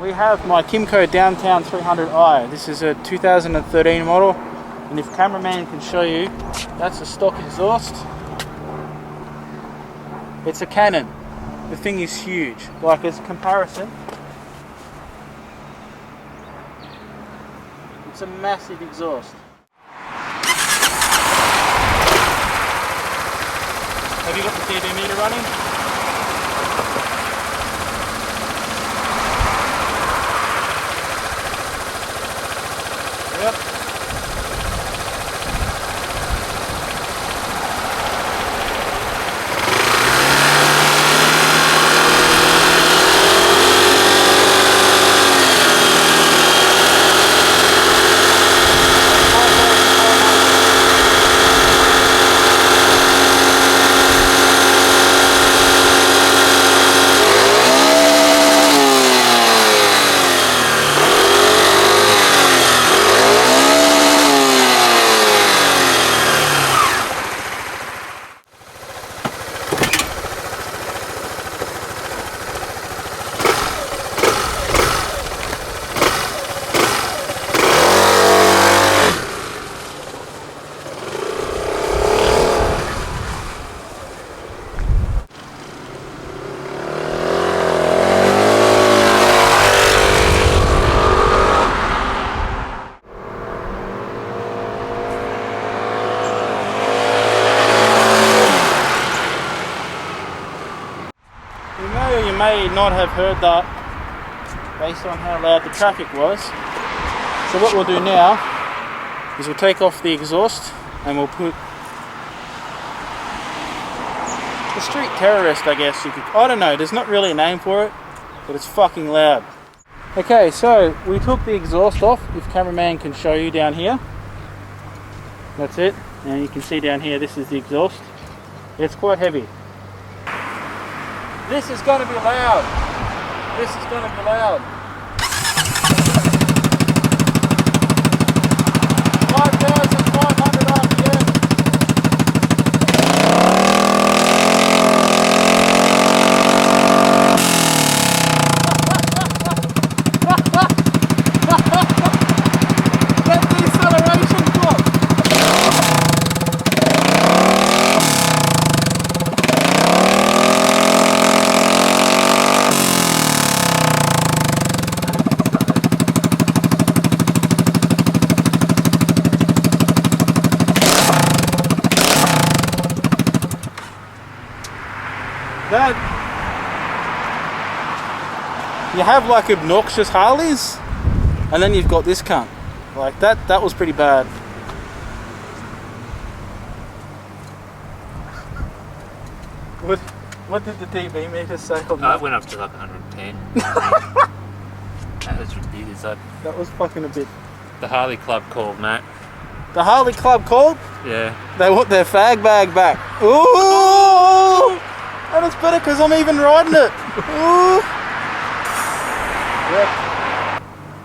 We have my Kymco Downtown 300i. This is a 2013 model, and if cameraman can show you, that's a stock exhaust. It's a Canon. The thing is huge. Like, as a comparison, it's a massive exhaust. Have you got the DB meter running? Yep. You may not have heard that based on how loud the traffic was. So what we'll do now is we'll take off the exhaust and we'll put the street terrorist, I guess you could, I don't know, there's not really a name for it, but it's fucking loud. Okay, so we took the exhaust off, if cameraman can show you down here. That's it, and you can see down here, this is the exhaust. It's quite heavy. This is going to be loud. This is going to be loud. 5,500 RPM. Get the acceleration clock. That, you have like obnoxious Harleys, and then you've got this cunt. Like that was pretty bad. What did the DB meter say on that? It went up to like 110. That was ridiculous. That was fucking a bit. The Harley Club called, Matt. The Harley Club called? Yeah. They want their fag bag back. Ooh! And it's better because I'm even riding it. Ooh! Yep.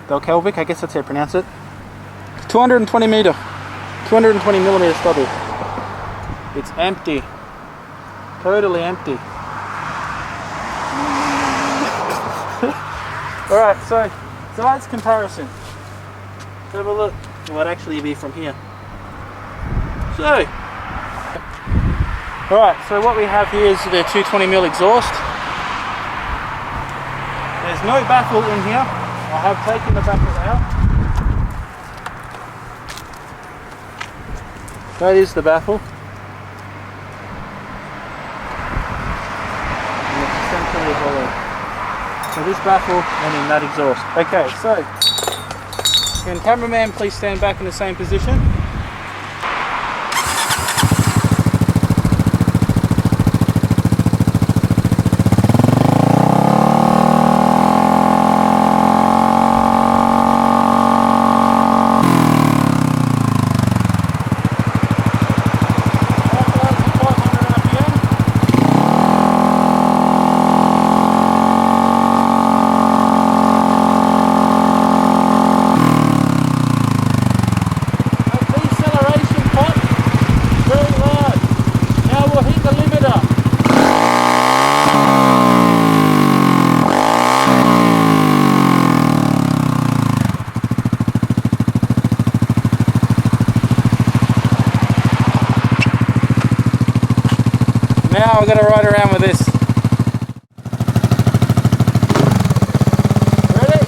Delkevic, I guess that's how you pronounce it. 220 meter. 220 millimeter stubby. It's empty. Totally empty. Alright, so that's comparison. Let's have a look at what actually be from here. So, alright, so what we have here is the 220mm exhaust. There's no baffle in here. I have taken the baffle out. That is the baffle. And it's essentially hollow. So this baffle and then that exhaust. Okay, so can cameraman please stand back in the same position? now I've got to ride around with this. Ready?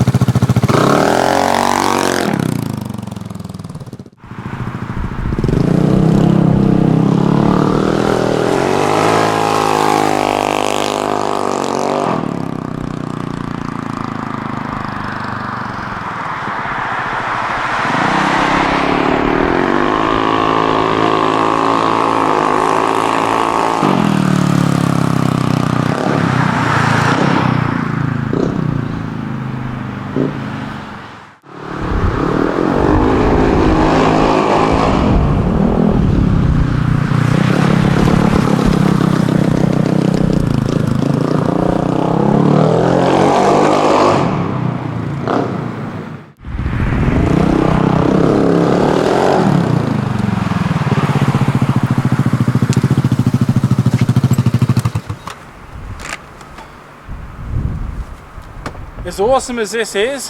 As awesome as this is,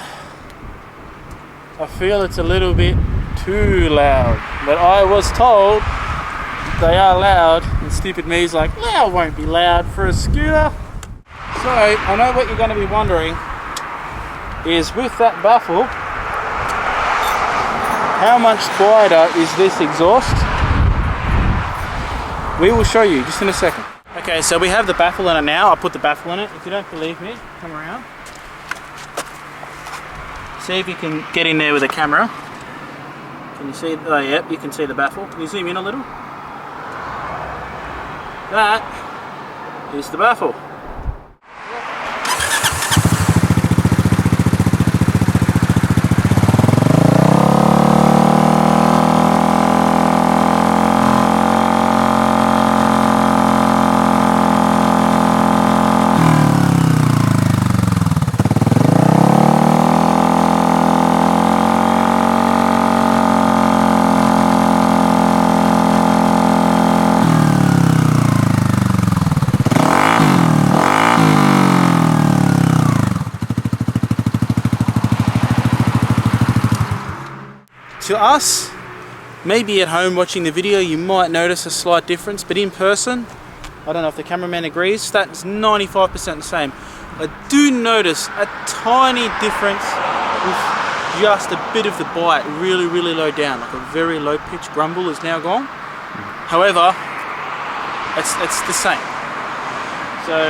I feel it's a little bit too loud. But I was told they are loud, and stupid me's like, loud won't be loud for a scooter. So I know what you're going to be wondering is, with that baffle, how much quieter is this exhaust? We will show you just in a second. Okay, so we have the baffle in it now. I'll put the baffle in it. If you don't believe me, come around. See if you can get in there with a camera. Can you see? Oh, yep, you can see the baffle. Can you zoom in a little? That is the baffle. To us, maybe at home watching the video, you might notice a slight difference, but in person, I don't know if the cameraman agrees, that's 95% the same. I do notice a tiny difference with just a bit of the bite, really, really low down, like a very low pitch grumble is now gone. However, it's the same. So,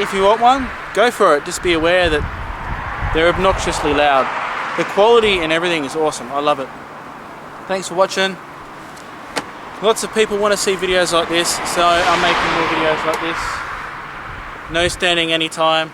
if you want one, go for it. Just be aware that they're obnoxiously loud. The quality and everything is awesome. I love it. Thanks for watching. Lots of people want to see videos like this, so I'm making more videos like this. No standing anytime.